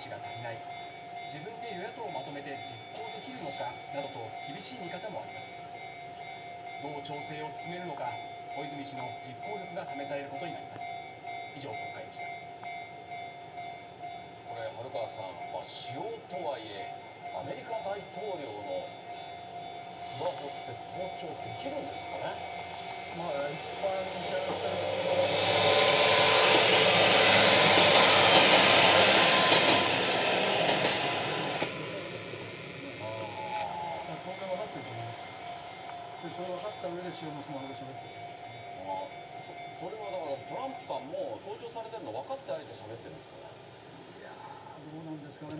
話が足りない、自分で与野党をまとめて実行できるのかなどと厳しい見方もあります。どう調整を進めるのか、小泉氏の実行力が試されることになります。以上、国会でした。これ、春川さん、使用とはいえ、アメリカ大統領のスマホって盗聴できるんですかね。一般に知らせる当然分かってると思います。でそれ分かった上で使用のスマホで喋ってる。それはだからトランプさんも盗聴されてるの分かってあえて喋ってるんですかね。いやー、どうなんですかね。